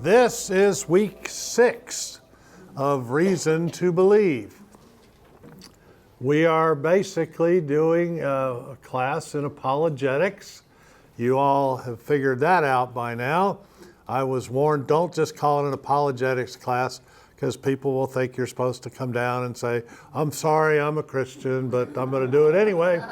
This is week 6 of Reason to Believe. We are basically doing a class in apologetics. You all have figured that out by now. I was warned, don't just call it an apologetics class because people will think you're supposed to come down and say, I'm sorry, I'm a Christian, but I'm going to do it anyway.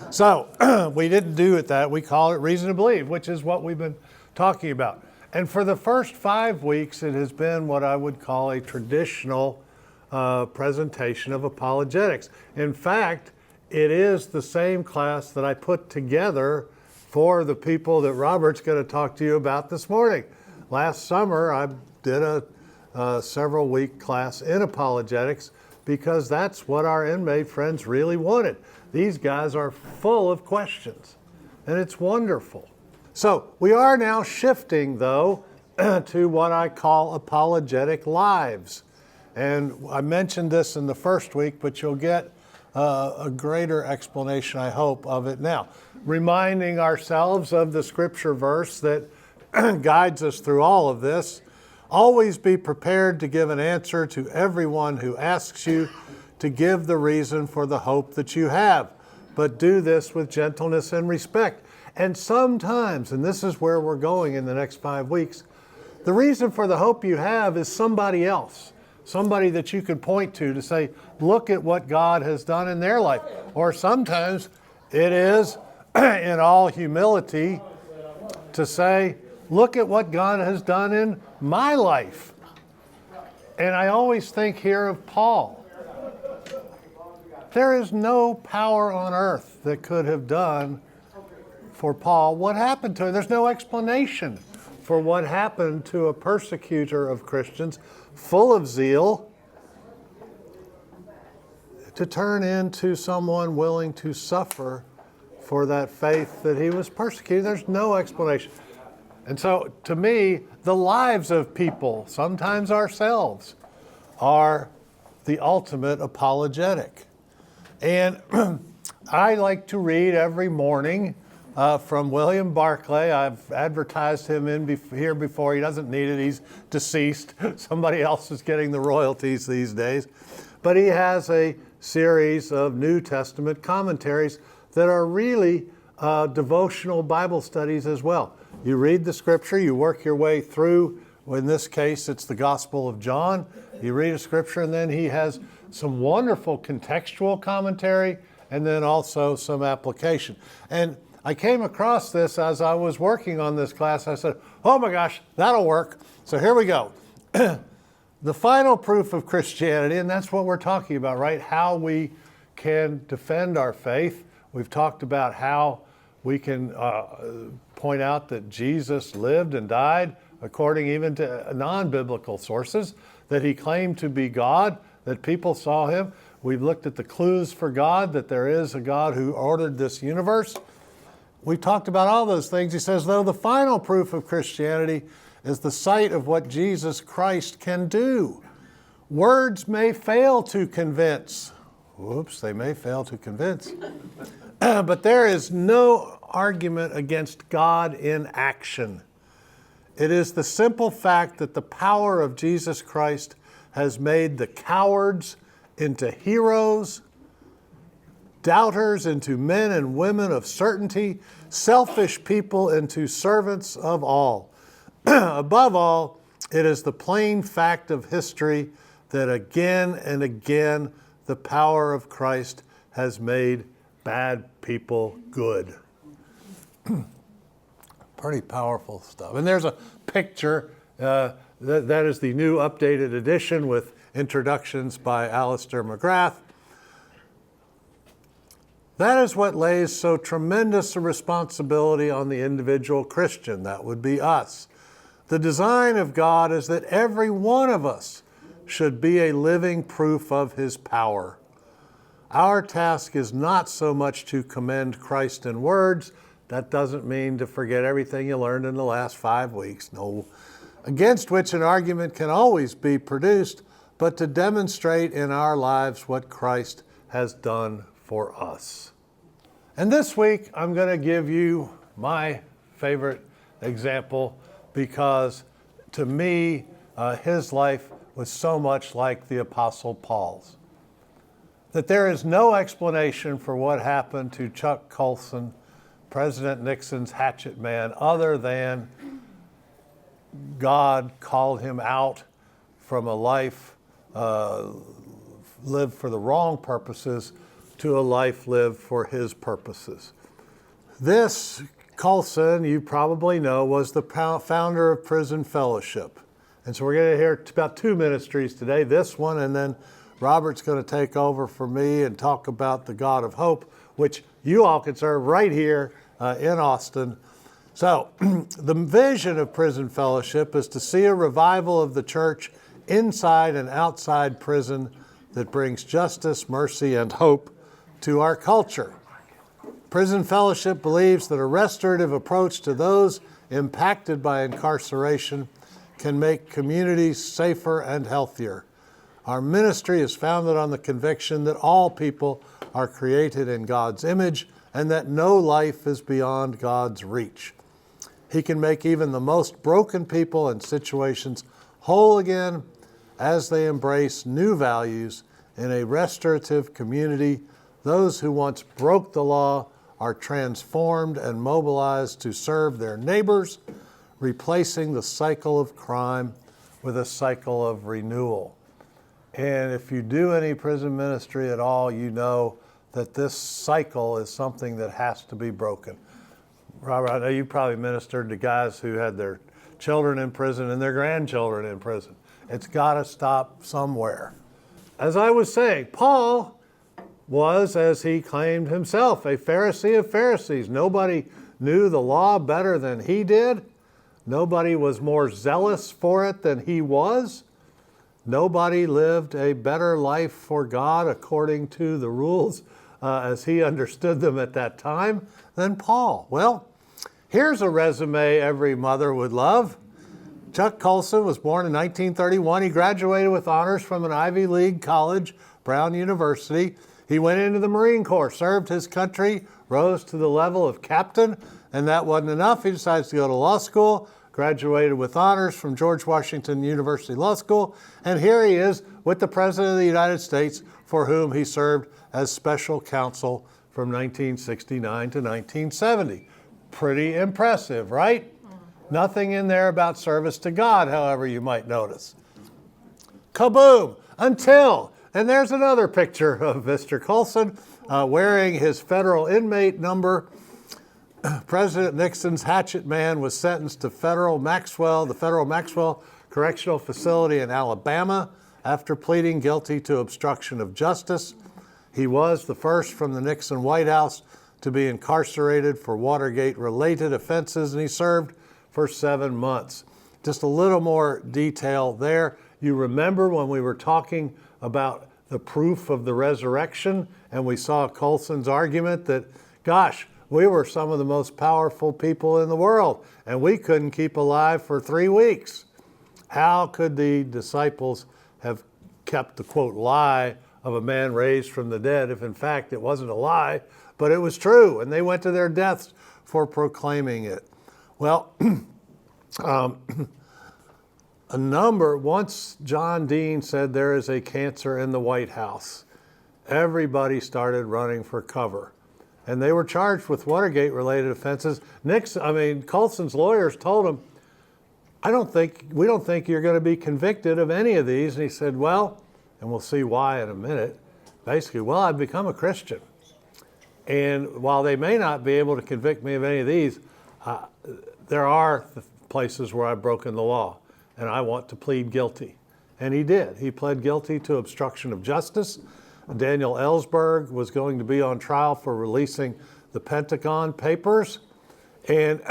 So we didn't do it that. We call it Reason to Believe, which is what we've been talking about. And for the first 5 weeks, it has been what I would call a traditional presentation of apologetics. In fact, it is the same class that I put together for the people that Robert's going to talk to you about this morning. Last summer, I did a several-week class in apologetics because that's what our inmate friends really wanted. These guys are full of questions, and it's wonderful. So we are now shifting, though, to what I call apologetic lives. And I mentioned this in the first week, but you'll get a greater explanation, I hope, of it now. Reminding ourselves of the scripture verse that guides us through all of this. Always be prepared to give an answer to everyone who asks you to give the reason for the hope that you have. But do this with gentleness and respect. And sometimes, and this is where we're going in the next 5 weeks, the reason for the hope you have is somebody else, somebody that you can point to say, look at what God has done in their life. Or sometimes it is, in all humility, to say, look at what God has done in my life. And I always think here of Paul. There is no power on earth that could have done for Paul what happened to him. There's no explanation for what happened to a persecutor of Christians, full of zeal, to turn into someone willing to suffer for that faith that he was persecuted. There's no explanation. And so, to me, the lives of people, sometimes ourselves, are the ultimate apologetic. And I like to read every morning from William Barclay. I've advertised him here before. He doesn't need it. He's deceased. Somebody else is getting the royalties these days. But he has a series of New Testament commentaries that are really devotional Bible studies as well. You read the scripture, you work your way through. In this case, it's the Gospel of John. You read a scripture, and then he has some wonderful contextual commentary, and then also some application. And I came across this as I was working on this class. I said, oh my gosh, that'll work. So here we go. The final proof of Christianity, and that's what we're talking about, right? How we can defend our faith. We've talked about how we can point out that Jesus lived and died according even to non-biblical sources, that he claimed to be God, that people saw him. We've looked at the clues for God, that there is a God who ordered this universe. We talked about all those things. He says, though, the final proof of Christianity is the sight of what Jesus Christ can do. Words may fail to convince. Whoops, they may fail to convince. But there is no argument against God in action. It is the simple fact that the power of Jesus Christ has made the cowards into heroes, doubters into men and women of certainty, selfish people into servants of all. Above all, it is the plain fact of history that again and again the power of Christ has made bad people good. Pretty powerful stuff. And there's a picture, that is the new updated edition with introductions by Alistair McGrath. That is what lays so tremendous a responsibility on the individual Christian. That would be us. The design of God is that every one of us should be a living proof of his power. Our task is not so much to commend Christ in words. That doesn't mean to forget everything you learned in the last 5 weeks. No. Against which an argument can always be produced, but to demonstrate in our lives what Christ has done for us. And this week, I'm going to give you my favorite example because to me, his life was so much like the Apostle Paul's. That there is no explanation for what happened to Chuck Colson, President Nixon's hatchet man, other than God called him out from a life lived for the wrong purposes to a life lived for his purposes. This Colson, you probably know, was the founder of Prison Fellowship. And so we're going to hear about two ministries today, this one, and then Robert's going to take over for me and talk about the God of Hope, which you all can serve right here in Austin. So the vision of Prison Fellowship is to see a revival of the church inside and outside prison that brings justice, mercy, and hope to our culture. Prison Fellowship believes that a restorative approach to those impacted by incarceration can make communities safer and healthier. Our ministry is founded on the conviction that all people are created in God's image and that no life is beyond God's reach. He can make even the most broken people and situations whole again as they embrace new values in a restorative community. Those who once broke the law are transformed and mobilized to serve their neighbors, replacing the cycle of crime with a cycle of renewal. And if you do any prison ministry at all, you know that this cycle is something that has to be broken. Robert, I know you probably ministered to guys who had their children in prison and their grandchildren in prison. It's got to stop somewhere. As I was saying, Paul was, as he claimed himself, a Pharisee of Pharisees. Nobody knew the law better than he did. Nobody was more zealous for it than he was. Nobody lived a better life for God according to the rules as he understood them at that time than Paul. Well, here's a resume every mother would love. Chuck Colson was born in 1931. He graduated with honors from an Ivy League college, Brown University. He went into the Marine Corps, served his country, rose to the level of captain, and that wasn't enough. He decided to go to law school, graduated with honors from George Washington University Law School, and here he is with the President of the United States, for whom he served as special counsel from 1969 to 1970. Pretty impressive, right? Nothing in there about service to God, however you might notice. Kaboom! Until, and there's another picture of Mr. Colson wearing his federal inmate number. President Nixon's hatchet man was sentenced to the Federal Maxwell Correctional Facility in Alabama after pleading guilty to obstruction of justice. He was the first from the Nixon White House to be incarcerated for Watergate-related offenses, and he served for 7 months. Just a little more detail there. You remember when we were talking about the proof of the resurrection, and we saw Colson's argument that, gosh, we were some of the most powerful people in the world, and we couldn't keep alive for 3 weeks. How could the disciples have kept the, quote, lie of a man raised from the dead if in fact it wasn't a lie, but it was true, and they went to their deaths for proclaiming it? Well, once John Dean said there is a cancer in the White House, everybody started running for cover. And they were charged with Watergate-related offenses. Colson's lawyers told him, we don't think you're going to be convicted of any of these. And he said, well, and we'll see why in a minute, basically, well, I've become a Christian. And while they may not be able to convict me of any of these, there are places where I've broken the law, and I want to plead guilty. And he did. He pled guilty to obstruction of justice. Daniel Ellsberg was going to be on trial for releasing the Pentagon Papers. And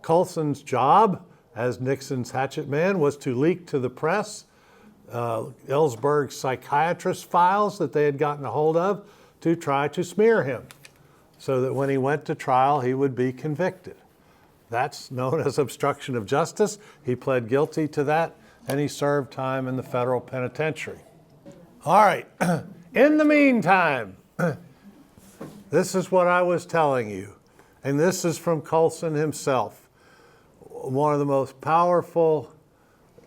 Colson's job as Nixon's hatchet man was to leak to the press Ellsberg's psychiatrist files that they had gotten a hold of to try to smear him so that when he went to trial, he would be convicted. That's known as obstruction of justice. He pled guilty to that, and he served time in the federal penitentiary. All right. In the meantime, this is what I was telling you, and this is from Colson himself. One of the most powerful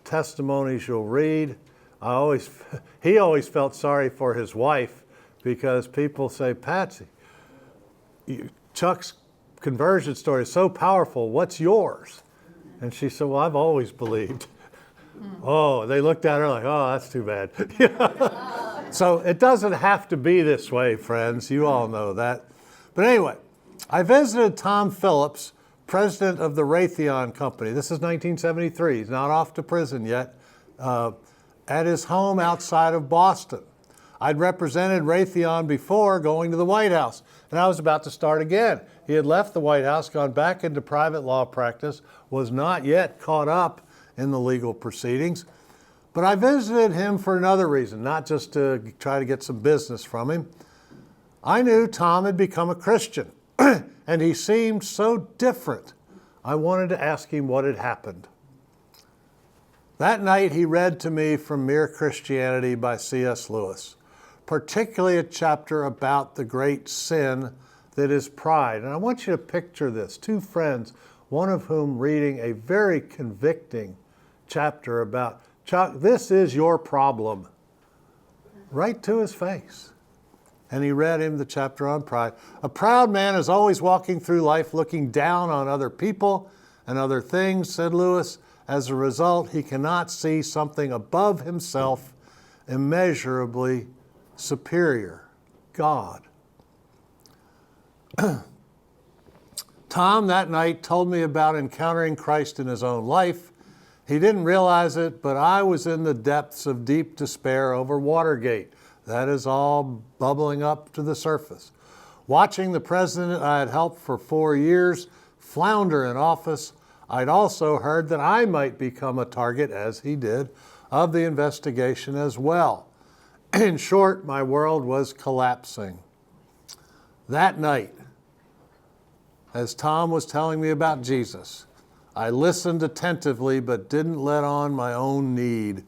testimonies you'll read. He always felt sorry for his wife because people say, Patsy, Chuck's conversion story is so powerful. What's yours? And she said, well, I've always believed. Oh, they looked at her like, oh, that's too bad. So it doesn't have to be this way, friends. You all know that. But anyway, I visited Tom Phillips, president of the Raytheon Company. This is 1973. He's not off to prison yet. At his home outside of Boston. I'd represented Raytheon before going to the White House, and I was about to start again. He had left the White House, gone back into private law practice, was not yet caught up in the legal proceedings. But I visited him for another reason, not just to try to get some business from him. I knew Tom had become a Christian, and he seemed so different. I wanted to ask him what had happened. That night he read to me from Mere Christianity by C.S. Lewis, particularly a chapter about the great sin that is pride. And I want you to picture this. Two friends, one of whom reading a very convicting chapter about, Chuck, this is your problem, right to his face. And he read him the chapter on pride. A proud man is always walking through life looking down on other people and other things, said Lewis. As a result, he cannot see something above himself, immeasurably superior, God. Tom that night told me about encountering Christ in his own life. He didn't realize it, but I was in the depths of deep despair over Watergate. That is all bubbling up to the surface. Watching the president I had helped for 4 years flounder in office, I'd also heard that I might become a target, as he did, of the investigation as well. In short, my world was collapsing. That night, as Tom was telling me about Jesus, I listened attentively but didn't let on my own need.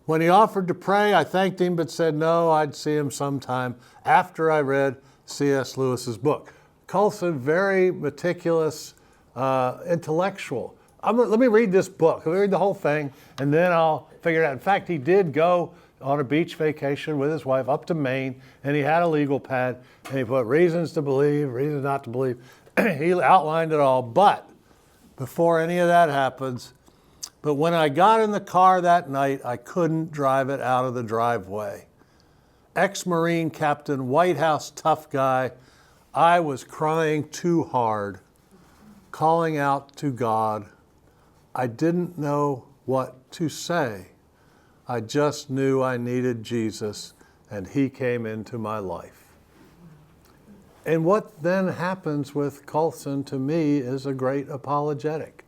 When he offered to pray, I thanked him but said no, I'd see him sometime after I read C.S. Lewis's book. Colson, very meticulous, intellectual. Let me read this book. Let me read the whole thing, and then I'll figure it out. In fact, he did go on a beach vacation with his wife up to Maine, and he had a legal pad, and he put reasons to believe, reasons not to believe. He outlined it all. But before any of that happens, but when I got in the car that night, I couldn't drive it out of the driveway. Ex-Marine Captain, White House tough guy, I was crying too hard, calling out to God. I didn't know what to say. I just knew I needed Jesus, and he came into my life. And what then happens with Colson, to me, is a great apologetic.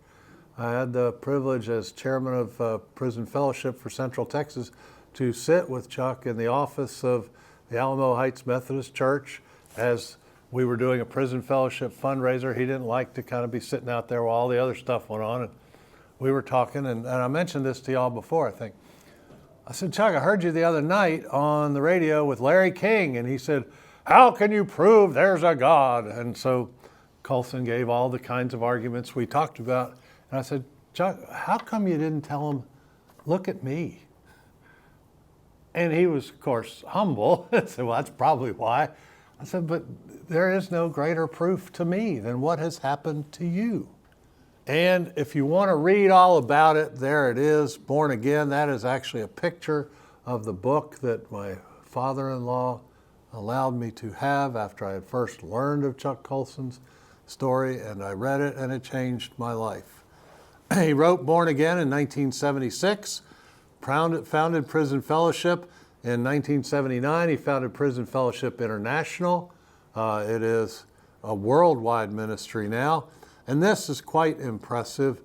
I had the privilege as chairman of Prison Fellowship for Central Texas to sit with Chuck in the office of the Alamo Heights Methodist Church as we were doing a prison fellowship fundraiser. He didn't like to kind of be sitting out there while all the other stuff went on. And we were talking, and I mentioned this to y'all before, I think. I said, Chuck, I heard you the other night on the radio with Larry King. And he said, how can you prove there's a God? And so Colson gave all the kinds of arguments we talked about. And I said, Chuck, how come you didn't tell him, look at me? And he was, of course, humble. I said, well, that's probably why. I said, but there is no greater proof to me than what has happened to you. And if you want to read all about it, there it is, Born Again. That is actually a picture of the book that my father-in-law allowed me to have after I had first learned of Chuck Colson's story, and I read it, and it changed my life. He wrote Born Again in 1976, founded Prison Fellowship. In 1979, he founded Prison Fellowship International. It is a worldwide ministry now. And this is quite impressive.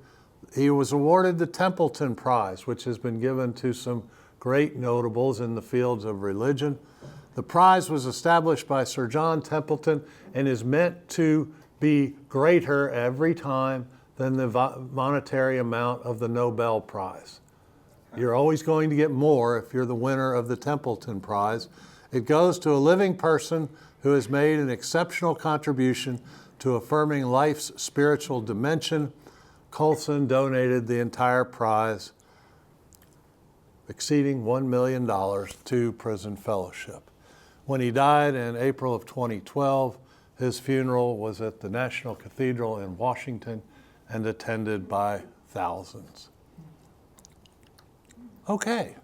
He was awarded the Templeton Prize, which has been given to some great notables in the fields of religion. The prize was established by Sir John Templeton and is meant to be greater every time than the monetary amount of the Nobel Prize. You're always going to get more if you're the winner of the Templeton Prize. It goes to a living person who has made an exceptional contribution to affirming life's spiritual dimension. Colson donated the entire prize exceeding $1 million to Prison Fellowship. When he died in April of 2012, his funeral was at the National Cathedral in Washington and attended by thousands. Okay,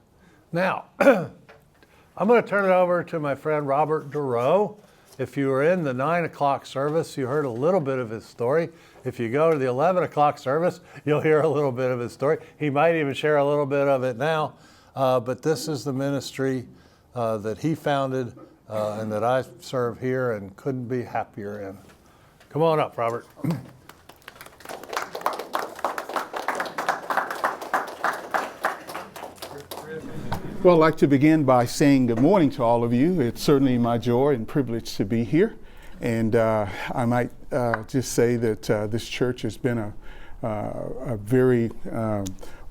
now I'm going to turn it over to my friend Robert Dorrough. If you were in the 9 o'clock service, you heard a little bit of his story. If you go to the 11 o'clock service, you'll hear a little bit of his story. He might even share a little bit of it now, but this is the ministry that he founded and that I serve here and couldn't be happier in. Come on up, Robert. Well, I'd like to begin by saying good morning to all of you. It's certainly my joy and privilege to be here. And I might just say that this church has been a very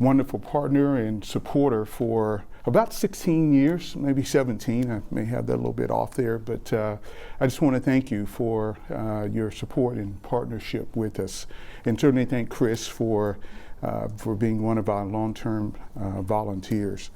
wonderful partner and supporter for about 16 years, maybe 17. I may have that a little bit off there, but I just want to thank you for your support and partnership with us. And certainly thank Chris for being one of our long-term volunteers.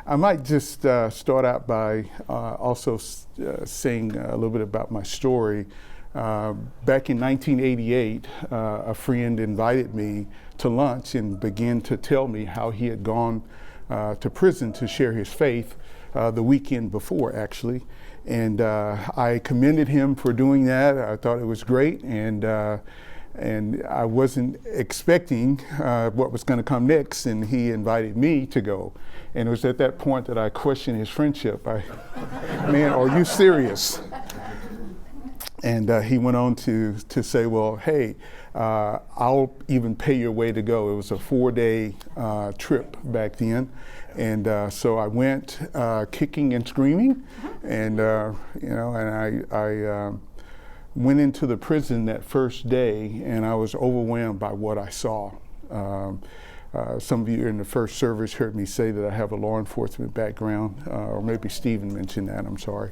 I might just start out by also saying a little bit about my story. Back in 1988, a friend invited me to lunch and began to tell me how he had gone to prison to share his faith the weekend before, actually. And I commended him for doing that. I thought it was great, and I wasn't expecting what was going to come next, and he invited me to go. And it was at that point that I questioned his friendship. Man, are you serious? And he went on to say, well, hey, I'll even pay your way to go. It was a 4-day trip back then. And so I went kicking and screaming, and I went into the prison that first day, and I was overwhelmed by what I saw. Some of you in the first service heard me say that I have a law enforcement background, or maybe Stephen mentioned that, I'm sorry.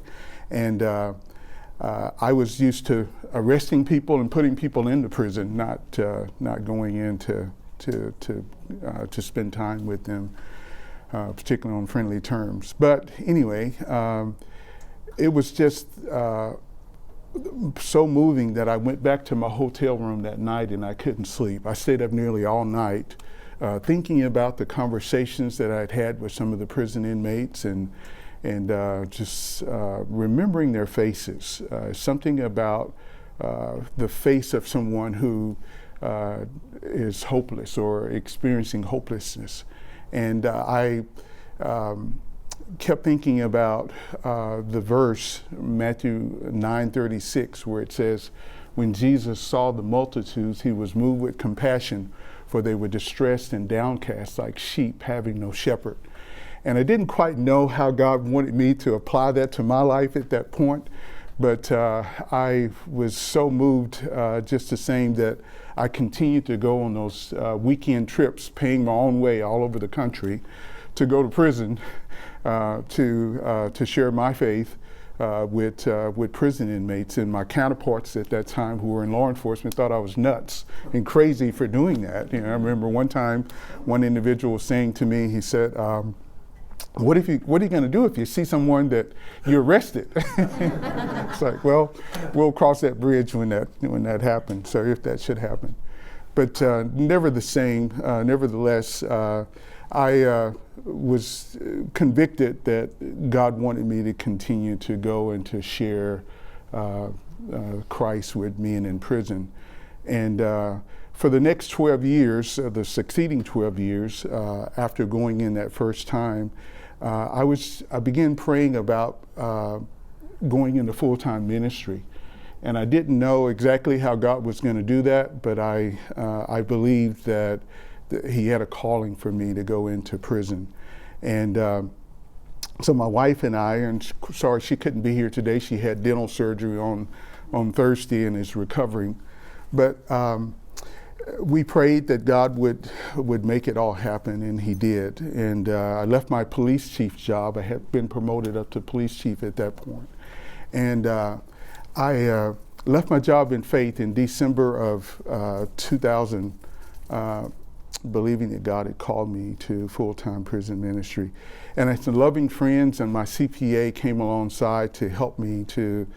And I was used to arresting people and putting people into prison, not going in to spend time with them, particularly on friendly terms. But anyway, it was just so moving that I went back to my hotel room that night and I couldn't sleep. I stayed up nearly all night thinking about the conversations that I'd had with some of the prison inmates and just remembering their faces. Something about the face of someone who is hopeless or experiencing hopelessness. And I kept thinking about the verse, Matthew 9:36, where it says, when Jesus saw the multitudes, he was moved with compassion, for they were distressed and downcast like sheep having no shepherd. And I didn't quite know how God wanted me to apply that to my life at that point, but I was so moved just the same that I continued to go on those weekend trips, paying my own way all over the country to go to prison to share my faith with prison inmates. And my counterparts at that time who were in law enforcement thought I was nuts and crazy for doing that. You know, I remember one time one individual was saying to me, he said, what are you going to do if you see someone that you arrested? It's like, well, we'll cross that bridge when that happens, so if that should happen. But nevertheless, I was convicted that God wanted me to continue to go and to share Christ with me and in prison. And for the next 12 years, the succeeding 12 years, after going in that first time, I began praying about going into full-time ministry. And I didn't know exactly how God was going to do that, but I believed that he had a calling for me to go into prison. And so my wife and I, and sorry she couldn't be here today, she had dental surgery on Thursday and is recovering. But we prayed that God would make it all happen, and he did. And I left my police chief job. I had been promoted up to police chief at that point. And I left my job in faith in December of 2000. believing that God had called me to full-time prison ministry. And I some loving friends and my CPA came alongside to help me to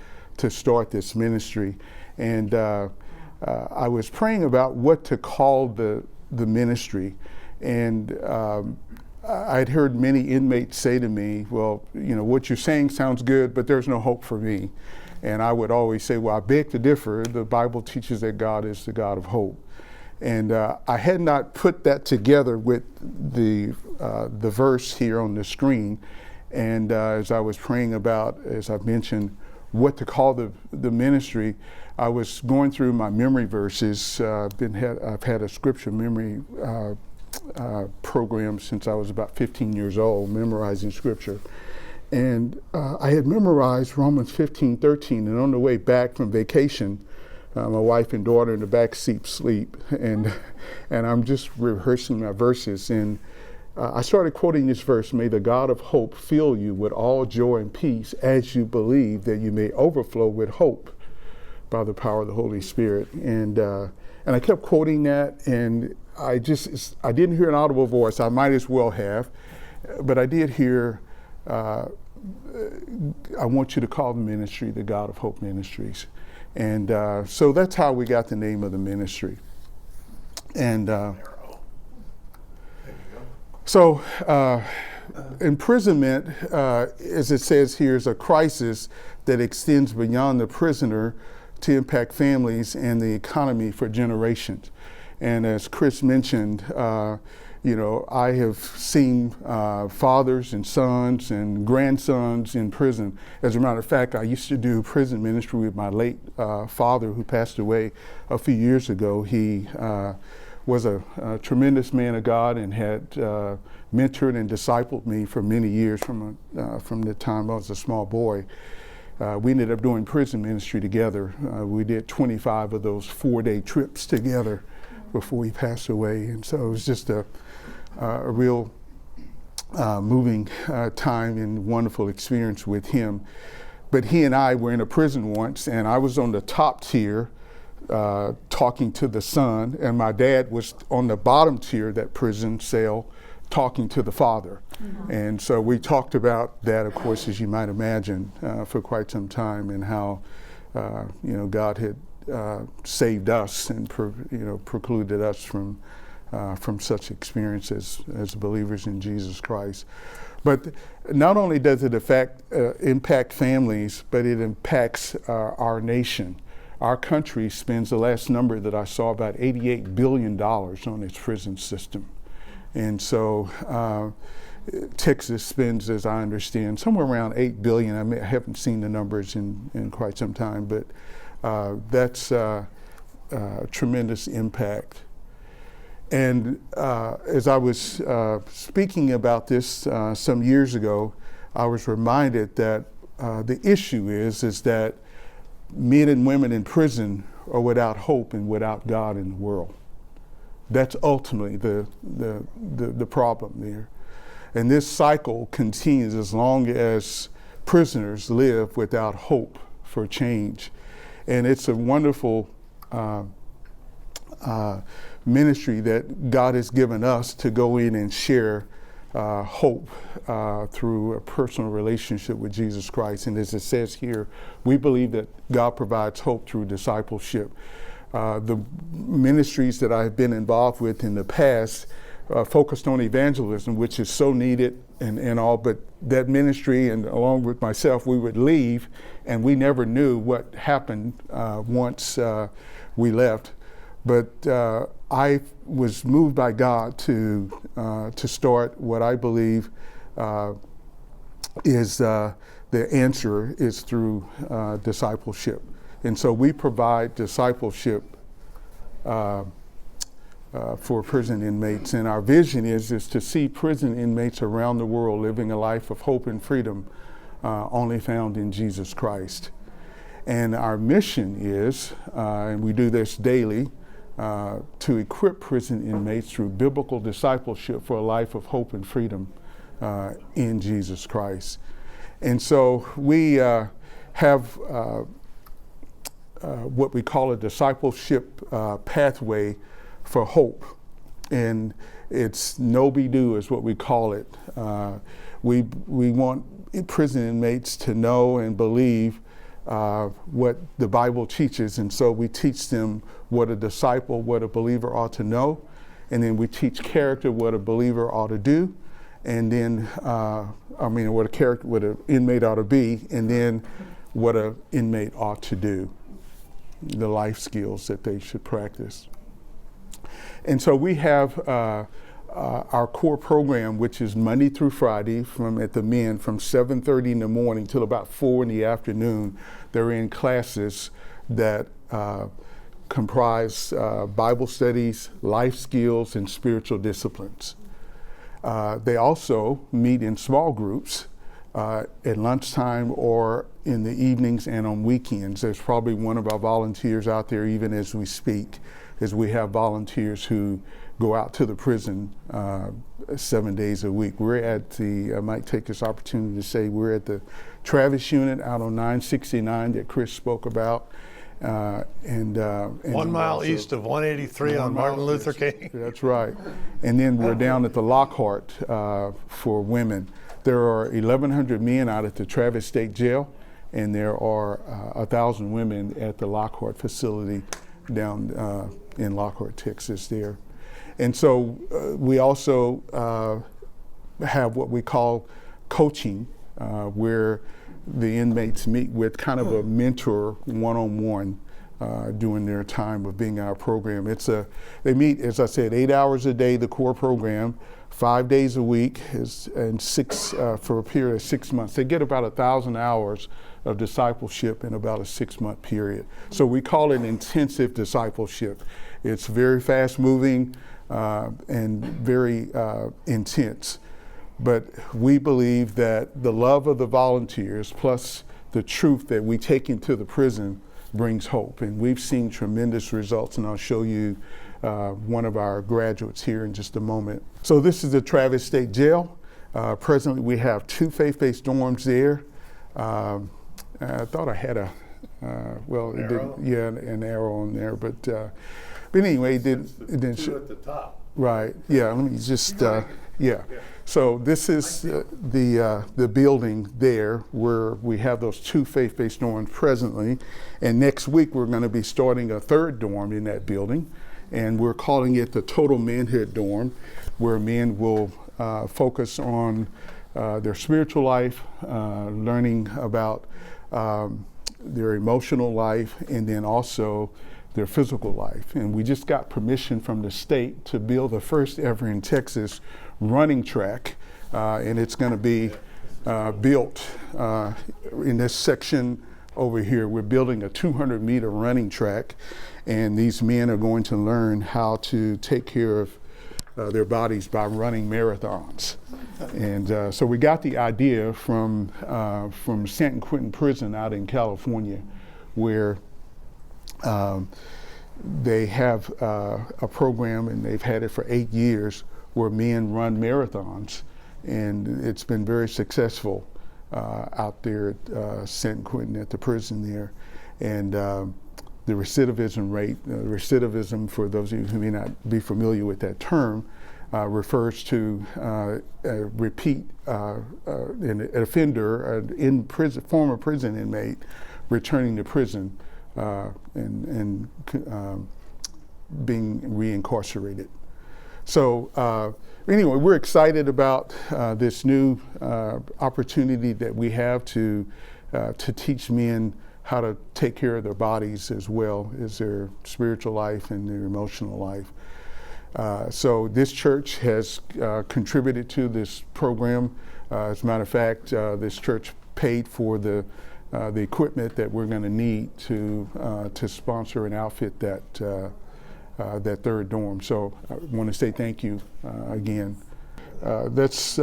start this ministry. And I was praying about what to call the ministry. And I'd heard many inmates say to me, well, you know, what you're saying sounds good, but there's no hope for me. And I would always say, well, I beg to differ. The Bible teaches that God is the God of hope. And I had not put that together with the verse here on the screen. And as I was praying about, as I've mentioned, what to call the ministry, I was going through my memory verses. I've had a scripture memory program since I was about 15 years old, memorizing scripture. And I had memorized Romans 15:13, and on the way back from vacation, my wife and daughter in the back seat sleep, and I'm just rehearsing my verses. And I started quoting this verse: "May the God of hope fill you with all joy and peace as you believe, that you may overflow with hope by the power of the Holy Spirit." And I kept quoting that, and I didn't hear an audible voice. I might as well have, but I did hear, I want you to call the ministry the God of Hope Ministries. And so that's how we got the name of the ministry. And so imprisonment, as it says here, is a crisis that extends beyond the prisoner to impact families and the economy for generations. And as Chris mentioned, you know, I have seen fathers and sons and grandsons in prison. As a matter of fact, I used to do prison ministry with my late father, who passed away a few years ago. He was a tremendous man of God and had mentored and discipled me for many years from the time I was a small boy. We ended up doing prison ministry together. We did 25 of those 4-day trips together before he passed away. And so it was just a real moving time and wonderful experience with him. But he and I were in a prison once, and I was on the top tier talking to the son, and my dad was on the bottom tier, that prison cell, talking to the father. Mm-hmm. And so we talked about that, of course, as you might imagine, for quite some time, and how you know, God had saved us and precluded us from such experiences as believers in Jesus Christ. But not only does it impact families, but it impacts our nation. Our country spends, the last number that I saw, about $88 billion on its prison system. And so Texas spends, as I understand, somewhere around $8 billion. I haven't seen the numbers in quite some time, but that's tremendous impact. And as I was speaking about this some years ago, I was reminded that the issue is that men and women in prison are without hope and without God in the world. That's ultimately the problem there. And this cycle continues as long as prisoners live without hope for change. And it's a wonderful ministry that God has given us to go in and share hope through a personal relationship with Jesus Christ. And as it says here, we believe that God provides hope through discipleship. The ministries that I've been involved with in the past focused on evangelism, which is so needed and all, but that ministry, and along with myself, we would leave and we never knew what happened once we left. But I was moved by God to start what I believe is the answer is through discipleship. And so we provide discipleship for prison inmates. And our vision is to see prison inmates around the world living a life of hope and freedom only found in Jesus Christ. And our mission is, and we do this daily, to equip prison inmates through biblical discipleship for a life of hope and freedom in Jesus Christ. And so we have what we call a discipleship pathway for hope. and it's no-be-do is what we call it. We want prison inmates to know and believe what the Bible teaches, and so we teach them what a disciple, what a believer ought to know, and then we teach character, what a believer ought to do, and then what an inmate ought to be, and then what an inmate ought to do, the life skills that they should practice. And so we have our core program, which is Monday through Friday at the men from 7:30 in the morning till about 4 in the afternoon. They're in classes that comprise Bible studies, life skills, and spiritual disciplines. They also meet in small groups at lunchtime or in the evenings and on weekends. There's probably one of our volunteers out there even as we speak, as we have volunteers who go out to the prison 7 days a week. I might take this opportunity to say we're at the Travis unit out on 969 that Chris spoke about. And 1 mile east of 183 on Martin Luther King. That's right. And then we're down at the Lockhart for women. There are 1,100 men out at the Travis State Jail, and there are 1,000 women at the Lockhart facility down in Lockhart, Texas there. And so we also have what we call coaching, where the inmates meet with kind of a mentor one-on-one during their time of being in our program. They meet, as I said, 8 hours a day, the core program, 5 days a week, and for a period of 6 months. They get about 1,000 hours of discipleship in about a 6-month period. So we call it intensive discipleship. It's very fast-moving and very intense. But we believe that the love of the volunteers plus the truth that we take into the prison brings hope. And we've seen tremendous results, and I'll show you one of our graduates here in just a moment. So this is the Travis State Jail. Presently we have 2 faith-based dorms there. I thought I had an arrow on there, but anyway, it didn't show. At the top. Right, yeah, let me just, yeah. So this is the building there where we have those 2 faith-based dorms presently. And next week we're going to be starting a 3rd dorm in that building. And we're calling it the Total Manhood Dorm, where men will focus on their spiritual life, learning about their emotional life, and then also their physical life. And we just got permission from the state to build the first ever in Texas running track, and it's going to be built in this section over here. We're building a 200-meter running track, and these men are going to learn how to take care of their bodies by running marathons. And so we got the idea from San Quentin Prison out in California, where they have a program, and they've had it for 8 years, where men run marathons, and it's been very successful out there at San Quentin at the prison there. And the recidivism rate, recidivism, for those of you who may not be familiar with that term, refers to a repeat an offender, former prison inmate, returning to prison and being reincarcerated. So anyway, we're excited about this new opportunity that we have to teach men how to take care of their bodies as well as their spiritual life and their emotional life. So this church has contributed to this program. As a matter of fact, this church paid for the equipment that we're going to need to sponsor and outfit that 3rd dorm. So I want to say thank you again. That's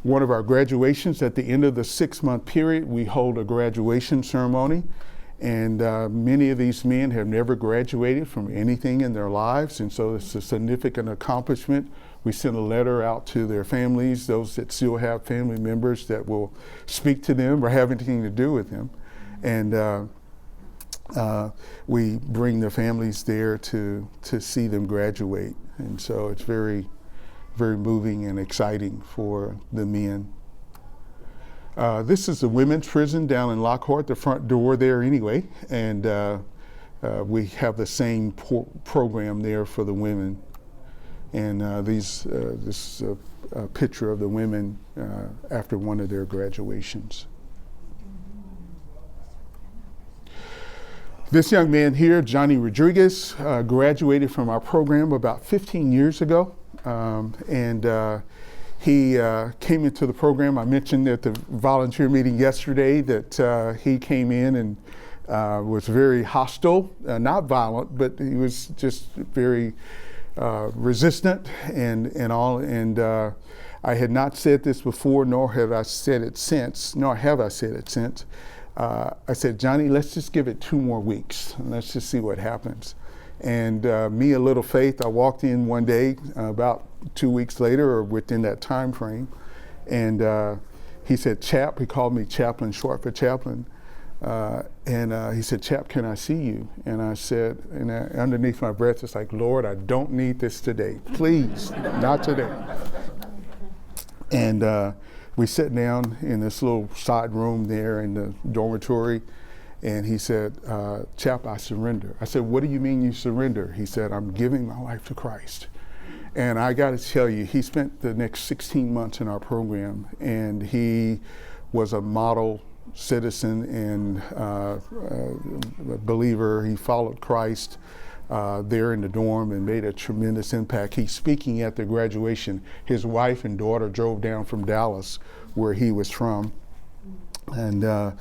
one of our graduations. At the end of the 6-month period, we hold a graduation ceremony. And many of these men have never graduated from anything in their lives, and so it's a significant accomplishment. We send a letter out to their families, those that still have family members that will speak to them or have anything to do with them. And we bring their families there to see them graduate. And so it's very, very moving and exciting for the men. This is the women's prison down in Lockhart, the front door there anyway. And we have the same program there for the women. And this is a picture of the women after one of their graduations. This young man here, Johnny Rodriguez, graduated from our program about 15 years ago. He came into the program. I mentioned at the volunteer meeting yesterday that he came in and was very hostile, not violent, but he was just very resistant and all. And I had not said this before, nor have I said it since. I said, Johnny, let's just give it 2 more weeks and let's just see what happens. And me, a little faith, I walked in one day about 2 weeks later or within that time frame. And he said, Chap, he called me chaplain, short for chaplain. And he said, Chap, can I see you? And I said, and underneath my breath, it's like, Lord, I don't need this today. Please, not today. And we sat down in this little side room there in the dormitory, and he said, Chap, I surrender. I said, what do you mean you surrender? He said, I'm giving my life to Christ. And I got to tell you, he spent the next 16 months in our program, and he was a model citizen and a believer. He followed Christ there in the dorm and made a tremendous impact. He's speaking at the graduation. His wife and daughter drove down from Dallas, where he was from, and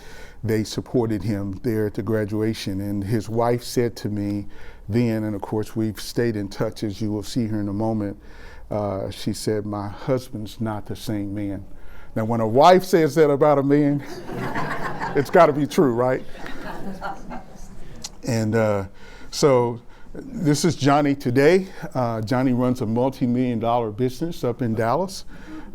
they supported him there at the graduation. And his wife said to me then, and of course we've stayed in touch, as you will see here in a moment, she said, my husband's not the same man. Now when a wife says that about a man, it's got to be true, right? And so this is Johnny today. Johnny runs a multi-million-dollar business up in Dallas.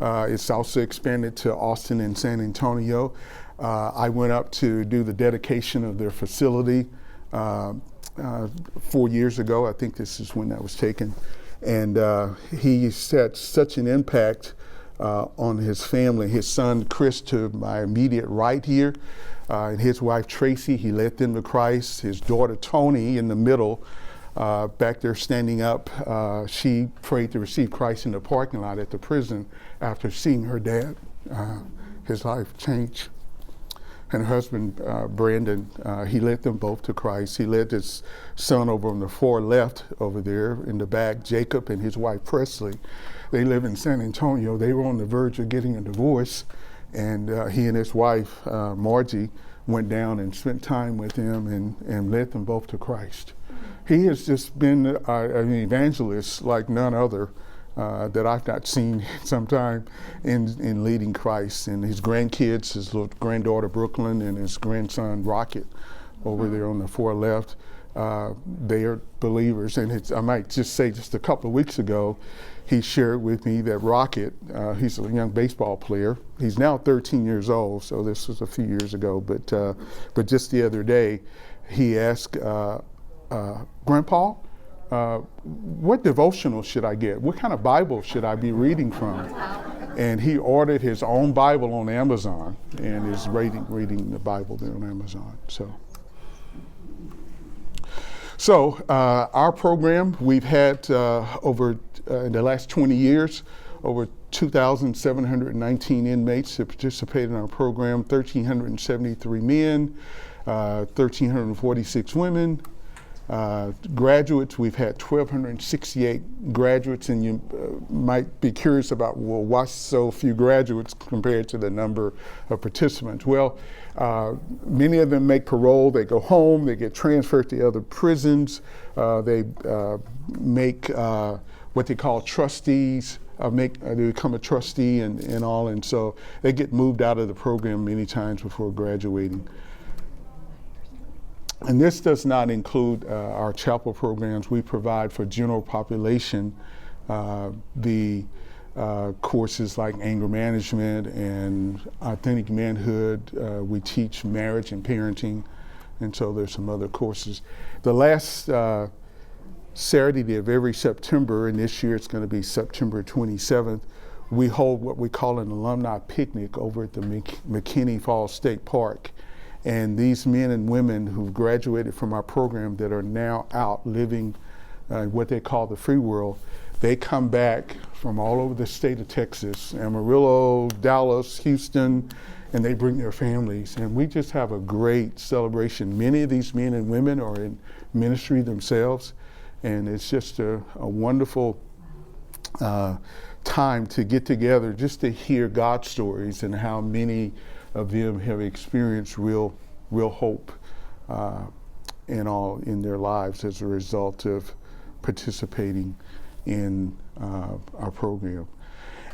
It's also expanded to Austin and San Antonio. I went up to do the dedication of their facility 4 years ago. I think this is when that was taken. And he had such an impact on his family. His son, Chris, to my immediate right here, and his wife, Tracy, he led them to Christ. His daughter, Tony, in the middle, back there standing up, she prayed to receive Christ in the parking lot at the prison after seeing her dad. His life changed. And her husband, Brandon, he led them both to Christ. He led his son over on the far left over there in the back, Jacob, and his wife, Presley. They live in San Antonio. They were on the verge of getting a divorce, and he and his wife, Margie, went down and spent time with them and led them both to Christ. He has just been an evangelist like none other that I've not seen sometime in leading Christ. And his grandkids, his little granddaughter Brooklyn and his grandson Rocket over there on the far left, they are believers. And I might just say just a couple of weeks ago, he shared with me that Rocket, he's a young baseball player. He's now 13 years old, so this was a few years ago. But just the other day, he asked, Grandpa, what devotional should I get? What kind of Bible should I be reading from? And he ordered his own Bible on Amazon and is reading the Bible there on Amazon. So our program, we've had over in the last 20 years, over 2,719 inmates that participate in our program, 1,373 men, 1,346 women. Graduates, we've had 1,268 graduates, and you might be curious about, well, why so few graduates compared to the number of participants? Well, many of them make parole, they go home, they get transferred to other prisons, they make what they call trustees, they become a trustee and all, and so they get moved out of the program many times before graduating. And this does not include our chapel programs. We provide for general population the courses like anger management and authentic manhood. We teach marriage and parenting, and so there's some other courses. The last Saturday of every September, and this year it's going to be September 27th, we hold what we call an alumni picnic over at the McKinney Falls State Park. And these men and women who've graduated from our program that are now out living what they call the free world, they come back from all over the state of Texas, Amarillo, Dallas, Houston, and they bring their families. And we just have a great celebration. Many of these men and women are in ministry themselves, and it's just a wonderful time to get together just to hear God's stories and how many of them have experienced real hope in their lives as a result of participating in our program.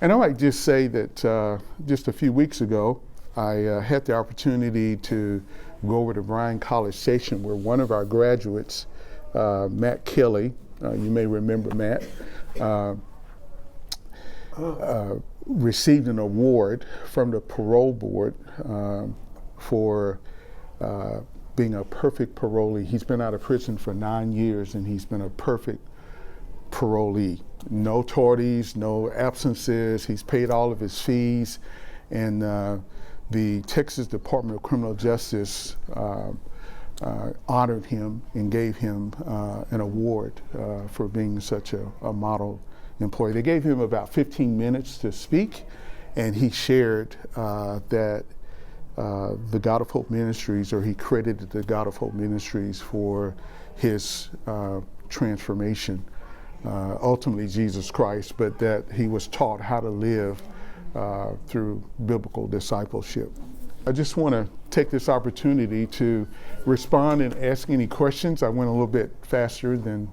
And I might just say that just a few weeks ago, I had the opportunity to go over to Bryan College Station, where one of our graduates, Matt Kelly, you may remember Matt, received an award from the parole board for being a perfect parolee. He's been out of prison for 9 years, and he's been a perfect parolee. No tardies, no absences. He's paid all of his fees, and the Texas Department of Criminal Justice honored him and gave him an award for being such a model employee. They gave him about 15 minutes to speak, and he shared that the God of Hope Ministries, or he credited the God of Hope Ministries for his transformation, ultimately Jesus Christ, but that he was taught how to live through biblical discipleship. I just want to take this opportunity to respond and ask any questions. I went a little bit faster than,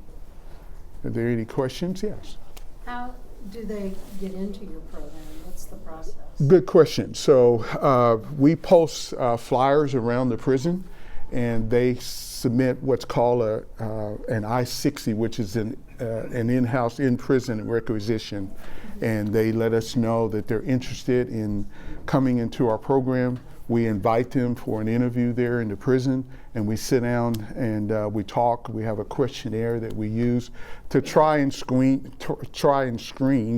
are there any questions? Yes. How do they get into your program? What's the process? Good question. So we post flyers around the prison, and they submit what's called an I-60, which is an in-house, in-prison requisition. And they let us know that they're interested in coming into our program. We invite them for an interview there in the prison, and we sit down and we talk. We have a questionnaire that we use to try and screen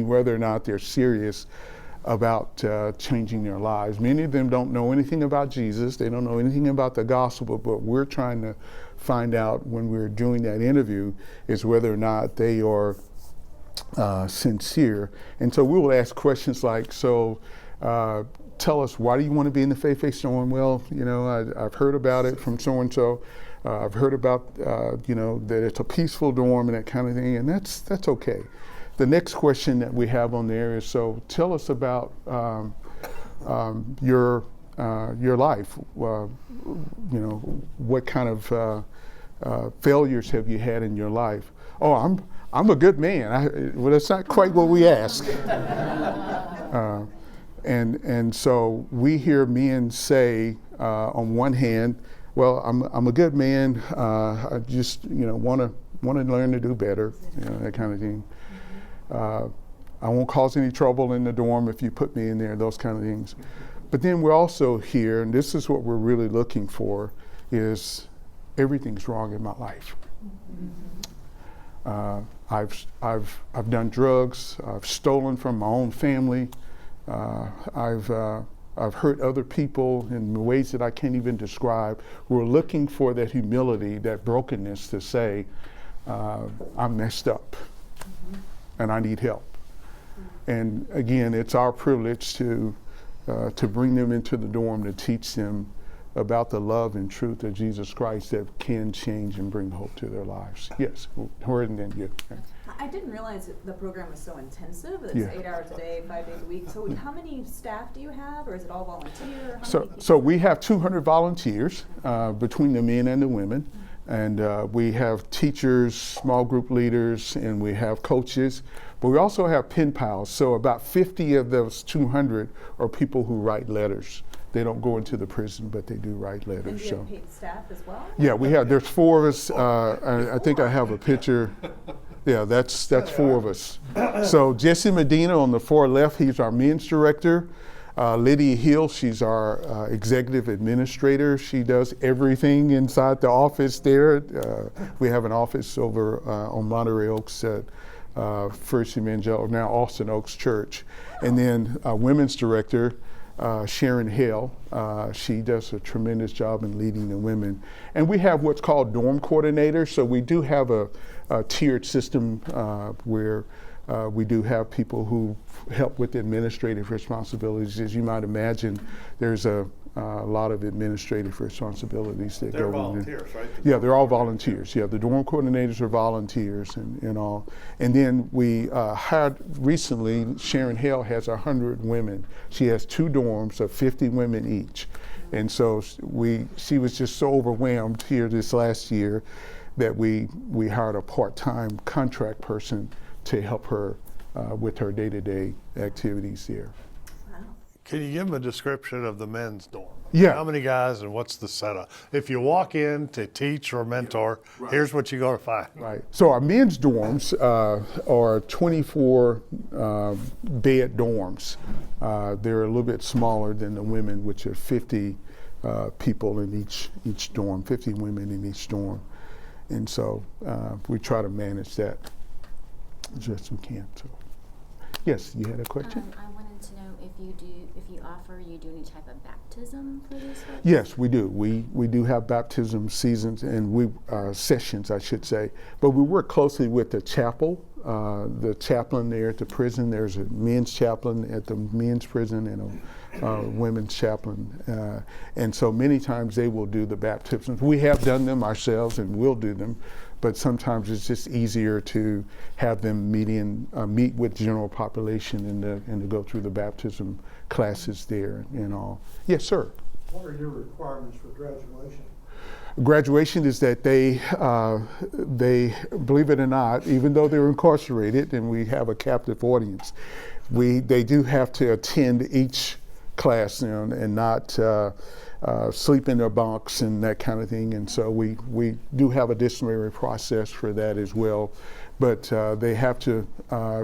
whether or not they're serious about changing their lives. Many of them don't know anything about Jesus. They don't know anything about the gospel, but we're trying to find out when we're doing that interview is whether or not they are sincere. And so we will ask questions like, tell us, why do you want to be in the faith-based storm? Well, I've heard about it from so-and-so. I've heard about, that it's a peaceful dorm and that kind of thing, and that's okay. The next question that we have on there is, so tell us about your life. What kind of failures have you had in your life? Oh, I'm a good man. Well, that's not quite what we ask. And so we hear men say, on one hand, well, I'm a good man. I just want to learn to do better, that kind of thing. I won't cause any trouble in the dorm if you put me in there, those kind of things. But then we're also here, and this is what we're really looking for, is everything's wrong in my life. I've done drugs. I've stolen from my own family. I've hurt other people in ways that I can't even describe. We're looking for that humility, that brokenness to say, I'm messed up and I need help. And again, it's our privilege to bring them into the dorm to teach them about the love and truth of Jesus Christ that can change and bring hope to their lives. Yes, where and then you. I didn't realize that the program was so intensive. It's 8 hours a day, 5 days a week. So how many staff do you have, or is it all volunteer? So we have 200 volunteers between the men and the women. And we have teachers, small group leaders, and we have coaches. But we also have pen pals. So about 50 of those 200 are people who write letters. They don't go into the prison, but they do write letters. And do you have paid staff as well? Yeah, we have. There's 4 of us. I think I have a picture. Yeah, that's 4 of us. So Jesse Medina on the far left, he's our men's director. Lydia Hill, she's our executive administrator. She does everything inside the office there. We have an office over on Monterey Oaks at First Evangelical, now Austin Oaks Church. And then women's director, Sharon Hale, she does a tremendous job in leading the women. And we have what's called dorm coordinators. So we do have a tiered system where we do have people who help with administrative responsibilities. As you might imagine, there's a lot of administrative responsibilities that They're go volunteers, right? Yeah, they're all volunteers. Yeah, the dorm coordinators are volunteers and all. And then we hired recently, Sharon Hale has 100 women. She has 2 dorms of 50 women each. And so she was just so overwhelmed here this last year that we hired a part-time contract person to help her with her day-to-day activities there. Can you give them a description of the men's dorm? Yeah. How many guys and what's the setup? If you walk in to teach or mentor, here's what you're going to find. Right. So our men's dorms are 24 bed dorms. They're a little bit smaller than the women, which are 50 people in each dorm, 50 women in each dorm. And so we try to manage that as best we can. So, yes, you had a question? I wanted to know if you do any type of baptism for these folks? Yes, we do. We do have baptism seasons and sessions, I should say. But we work closely with the chapel, the chaplain there at the prison. There's a men's chaplain at the men's prison and a women's chaplain. And so many times they will do the baptisms. We have done them ourselves and will do them. But sometimes it's just easier to have them meet with general population and to go through the baptism classes there and all. Yes, sir. What are your requirements for graduation? Graduation is that they, believe it or not, even though they're incarcerated and we have a captive audience, they do have to attend each class and not sleep in their bunks and that kind of thing. And so we do have a disciplinary process for that as well. But they have to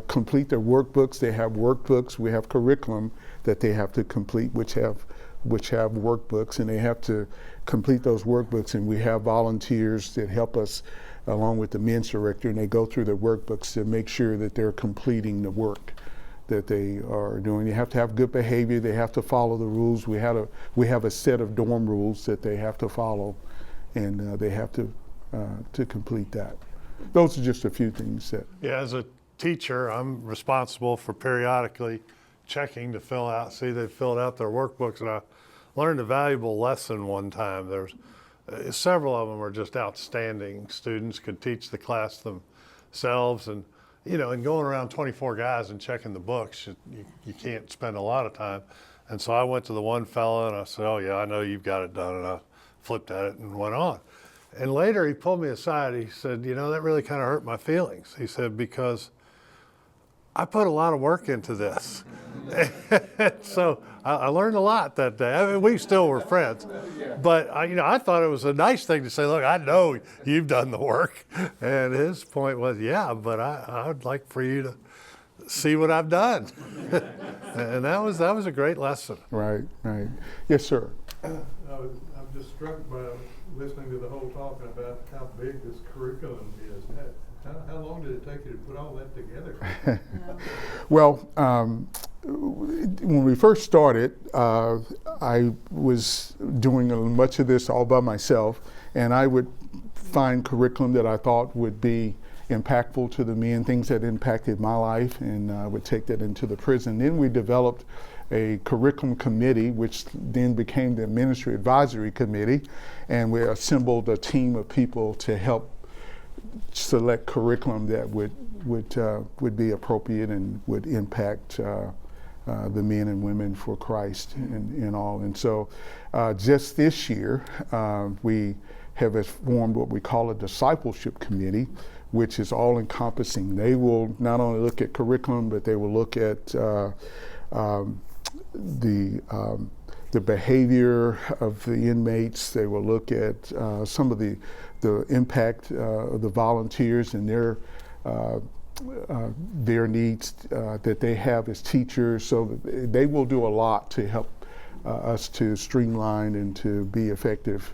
complete their workbooks. They have workbooks. We have curriculum that they have to complete, which have workbooks, and they have to complete those workbooks. And we have volunteers that help us along with the men's director, and they go through their workbooks to make sure that they're completing the work that they are doing. They have to have good behavior. They have to follow the rules. We have a set of dorm rules that they have to follow, and they have to complete that. Those are just a few things that. Yeah, as a teacher, I'm responsible for periodically checking to see they've filled out their workbooks, and I learned a valuable lesson one time. There's several of them are just outstanding students, could teach the class themselves, and and going around 24 guys and checking the books, you can't spend a lot of time. And so I went to the one fella and I said, "Oh yeah, I know you've got it done," and I flipped at it and went on. And later he pulled me aside. He said, "That really kind of hurt my feelings." He said, "Because I put a lot of work into this." So I learned a lot that day. I mean, we still were friends, but I thought it was a nice thing to say, "Look, I know you've done the work." And his point was, "Yeah, but I would like for you to see what I've done." And that was a great lesson. Right. Yes, sir. I'm just struck by listening to the whole talking about how big this curriculum is. How long did it take you to put all that together? Well, when we first started, I was doing much of this all by myself, and I would find curriculum that I thought would be impactful to the men, things that impacted my life, and I would take that into the prison. Then we developed a curriculum committee, which then became the Ministry Advisory Committee, and we assembled a team of people to help select curriculum that would be appropriate and would impact the men and women for Christ and all. And so just this year, we have formed what we call a discipleship committee, which is all encompassing. They will not only look at curriculum, but they will look at the behavior of the inmates. They will look at some of the impact of the volunteers and their their needs that they have as teachers. So they will do a lot to help us to streamline and to be effective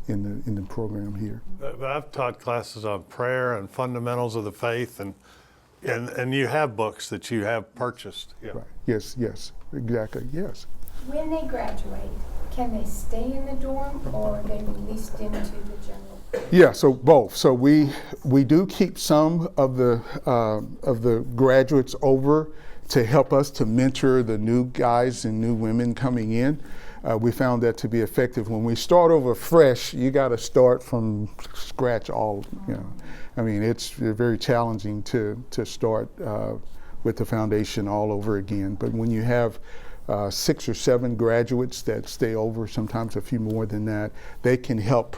in the program here. I've taught classes on prayer and fundamentals of the faith, and you have books that you have purchased. Yeah. Right. Yes, exactly, yes. When they graduate, can they stay in the dorm or are they released into the general? Yeah, so both. So we do keep some of the graduates over to help us to mentor the new guys and new women coming in. We found that to be effective. When we start over fresh, you got to start from scratch all, you know. I mean, it's very challenging to start with the foundation all over again. But when you have 6 or 7 graduates that stay over, sometimes a few more than that, they can help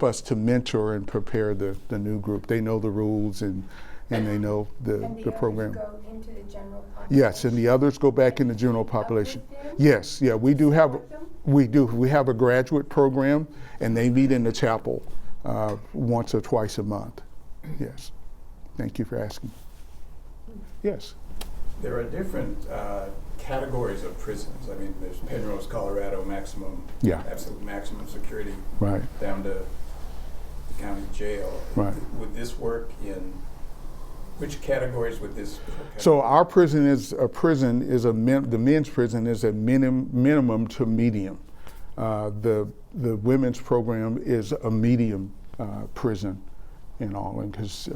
us to mentor and prepare the new group. They know the rules and they know the program. Go into the general population? Yes, and the others go back in the general population. Yes, yeah, we do have a graduate program, and they meet in the chapel once or twice a month. Yes, thank you for asking. Yes. There are different categories of prisons. I mean, there's Penrose, Colorado, maximum, absolute maximum security, Right. down to the county jail. Right. Would this work in which categories would this? So our prison is the men's prison is a minimum to medium. The women's program is a medium prison in all, and because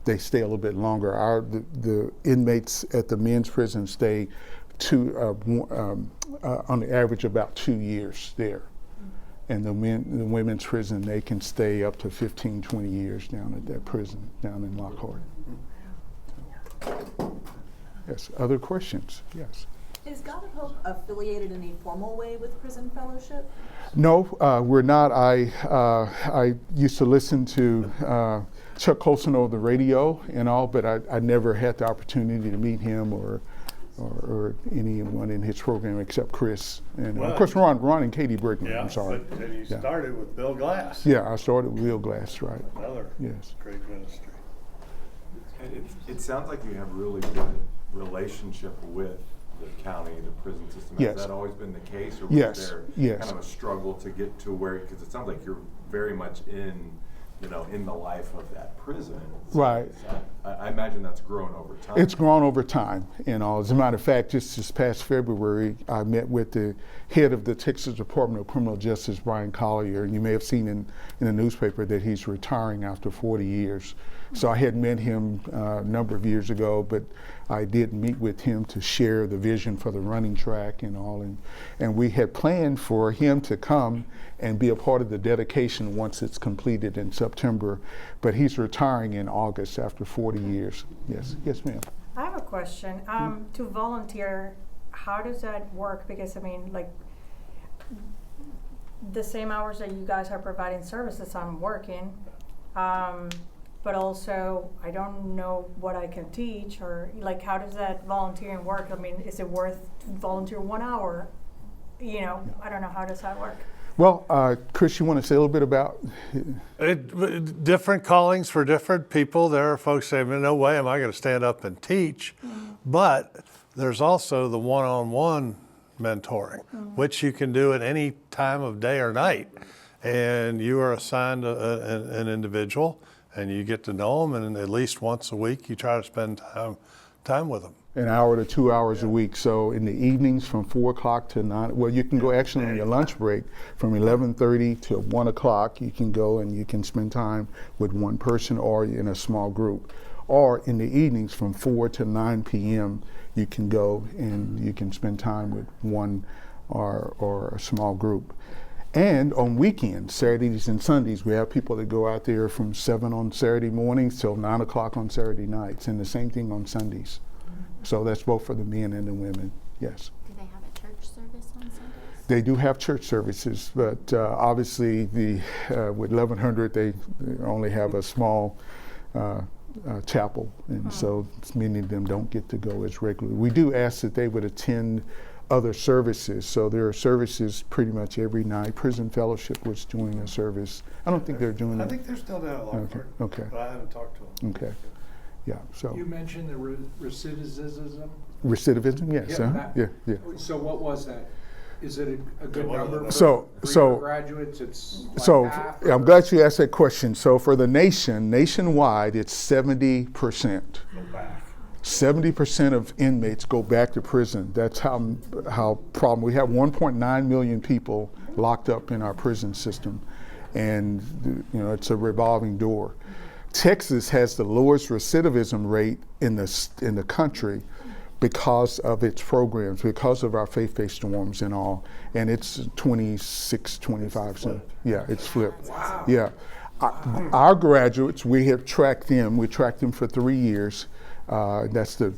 they stay a little bit longer. The inmates at the men's prison stay on the average about 2 years there. And the women's prison, they can stay up to 15, 20 years down at that prison, down in Lockhart. Yes, other questions? Yes. Is God of Hope affiliated in a formal way with Prison Fellowship? No, we're not. I used to listen to Chuck Colson over the radio and all, but I never had the opportunity to meet him or anyone in his program except Chris and of course Ron and Katie Brickman. I'm sorry. But you started with Bill Glass. Yeah, I started with Bill Glass, right? Another great ministry. It sounds like you have really good relationship with the county, the prison system. Yes. Has that always been the case, or was there kind of a struggle to get to where? Because it sounds like you're very much in the life of that prison. Right. I imagine that's grown over time. It's grown over time, As a matter of fact, just this past February, I met with the head of the Texas Department of Criminal Justice, Brian Collier, and you may have seen in the newspaper that he's retiring after 40 years. So I had met him a number of years ago, but I did meet with him to share the vision for the running track and all, and we had planned for him to come and be a part of the dedication once it's completed in September, but he's retiring in August after 40 years. Yes, ma'am. I have a question. To volunteer, how does that work? Because I mean, like, the same hours that you guys are providing services, I'm working, but also I don't know what I can teach, or like, how does that volunteering work? I mean, is it worth to volunteer 1 hour? I don't know, how does that work? Well, Chris, you want to say a little bit about different callings for different people. There are folks saying, no way am I going to stand up and teach. But there's also the one-on-one mentoring, which you can do at any time of day or night. And you are assigned an individual, and you get to know them, and at least once a week you try to spend time with them. An hour to 2 hours a week. So in the evenings from 4 o'clock to 9, well, you can go actually on your lunch break from 11:30 to 1 o'clock. You can go and you can spend time with one person or in a small group. Or in the evenings from 4 to 9 p.m., you can go and you can spend time with one or a small group. And on weekends, Saturdays and Sundays, we have people that go out there from 7 on Saturday mornings till 9 o'clock on Saturday nights, and the same thing on Sundays. So that's both for the men and the women, yes. Do they have a church service on Sundays? They do have church services, but obviously with 1100, they only have a small chapel, and so many of them don't get to go as regularly. We do ask that they would attend other services. So there are services pretty much every night. Prison Fellowship was doing a service. I don't think they're doing it. I think they're still down at Lockport. Okay. But I haven't talked to them. Okay. Yeah. So You mentioned the recidivism. recidivism, yes. Yeah. So what was that? Is it a good number So- for so- your graduates? It's like So half, I'm glad you asked that question. So for the nationwide, it's 70%. 70% of inmates go back to prison. That's how problem. We have 1.9 million people locked up in our prison system, and it's a revolving door. Texas has the lowest recidivism rate in the country because of its programs, because of our faith-based dorms and all, and it's 26, 25%. Yeah, it's flipped. Wow. Yeah. Our graduates, we have tracked them. We tracked them for 3 years. That's the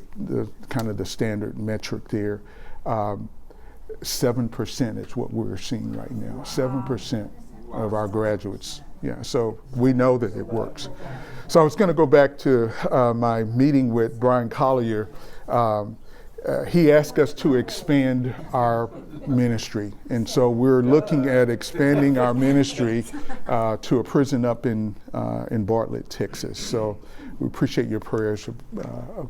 kind of the standard metric there. 7% is what we're seeing right now. 7% of our graduates. Yeah, so we know that it works. So I was going to go back to my meeting with Brian Collier. He asked us to expand our ministry, and so we're looking at expanding our ministry to a prison up in Bartlett, Texas. So we appreciate your prayers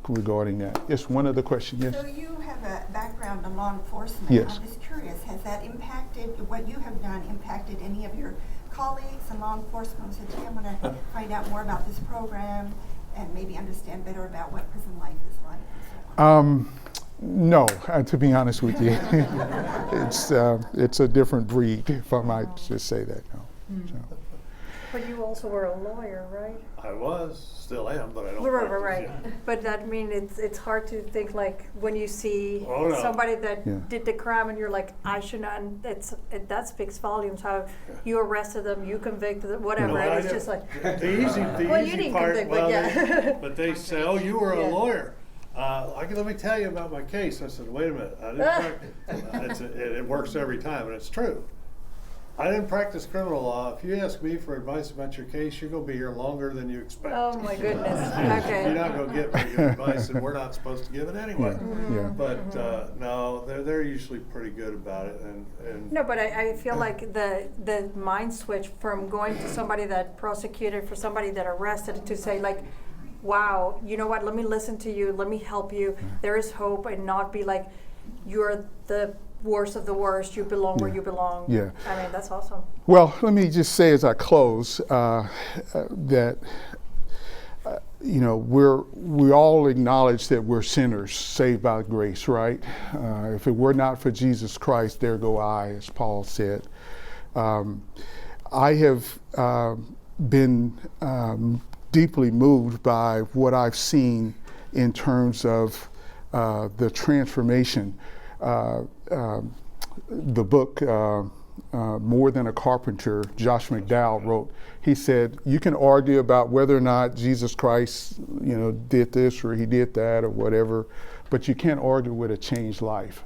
regarding that. Yes, one other question. Yes. So you have a background in law enforcement. Yes. I'm just curious, has that impacted, what you have done, impacted any of your colleagues in law enforcement? So I want to find out more about this program and maybe understand better about what prison life is like and so on. No, to be honest with you, it's a different breed, if I might just say that. No. So. But you also were a lawyer, right? I was, still am, but I don't. Right. practice yet. But that it's hard to think like when you see Oh, no. somebody that Yeah. did the crime and you're like, I should not. That speaks volumes. How you arrested them, you convicted them, whatever. No, and I it's know. just like The easy Well, you easy didn't part, convict, but yeah. but they say, oh, you were Yeah. a lawyer. Let me tell you about my case. I said, wait a minute. I didn't practice. It works every time, and it's true. I didn't practice criminal law. If you ask me for advice about your case, you're going to be here longer than you expect. Oh my goodness. Okay. You're not going to get very good advice, and we're not supposed to give it anyway. Yeah. But no, they're usually pretty good about it. And No, but I feel like the mind switch from going to somebody that prosecuted for somebody that arrested to say like, wow, you know what, let me listen to you, let me help you, there is hope, and not be like, you're the worst of the worst, you belong where you belong. Yeah. I mean, that's awesome. Well, let me just say as I close that we all acknowledge that we're sinners saved by grace, right? If it were not for Jesus Christ, there go I, as Paul said. I have been deeply moved by what I've seen in terms of the transformation. The book, More Than a Carpenter, Josh McDowell wrote, he said, you can argue about whether or not Jesus Christ, did this or he did that or whatever, but you can't argue with a changed life.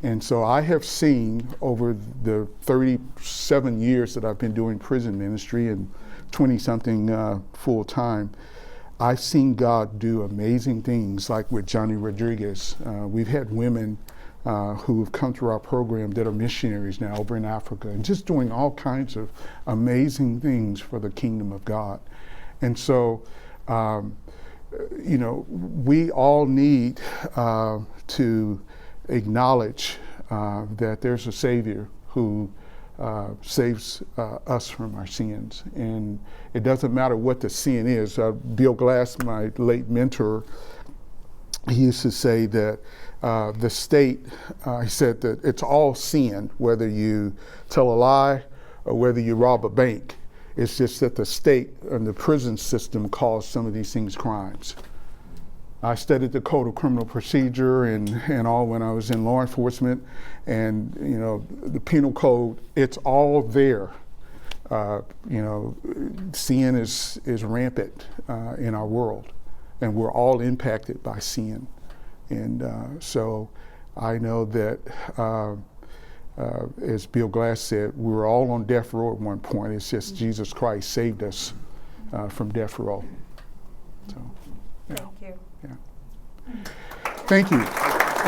And so I have seen over the 37 years that I've been doing prison ministry and 20-something full time, I've seen God do amazing things, like with Johnny Rodriguez. We've had women who have come through our program that are missionaries now over in Africa and just doing all kinds of amazing things for the kingdom of God. And so, we all need to acknowledge that there's a Savior who saves us from our sins. And it doesn't matter what the sin is. Bill Glass, my late mentor, he used to say that the state, he said that it's all sin, whether you tell a lie or whether you rob a bank. It's just that the state and the prison system calls some of these things crimes. I studied the Code of Criminal Procedure and all when I was in law enforcement, and the penal code, it's all there. Sin is rampant in our world, and we're all impacted by sin. And so I know that, as Bill Glass said, we were all on death row at one point. It's just Jesus Christ saved us from death row. So, yeah. Thank you. Yeah. Thank you.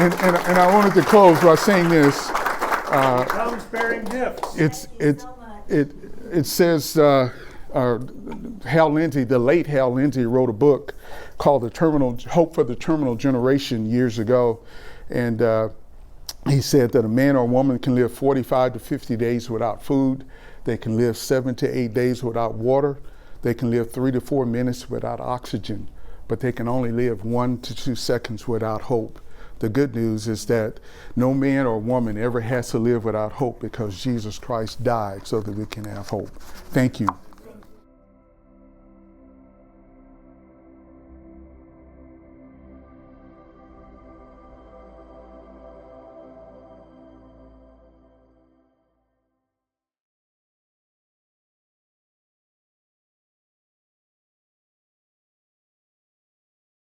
and I wanted to close by saying this. Comes bearing gifts. It says Hal Lindsey, the late Hal Lindsey, wrote a book called Hope for the Terminal Generation years ago, and he said that a man or a woman can live 45 to 50 days without food. They can live 7 to 8 days without water. They can live 3 to 4 minutes without oxygen, but they can only live 1 to 2 seconds without hope. The good news is that no man or woman ever has to live without hope because Jesus Christ died so that we can have hope. Thank you.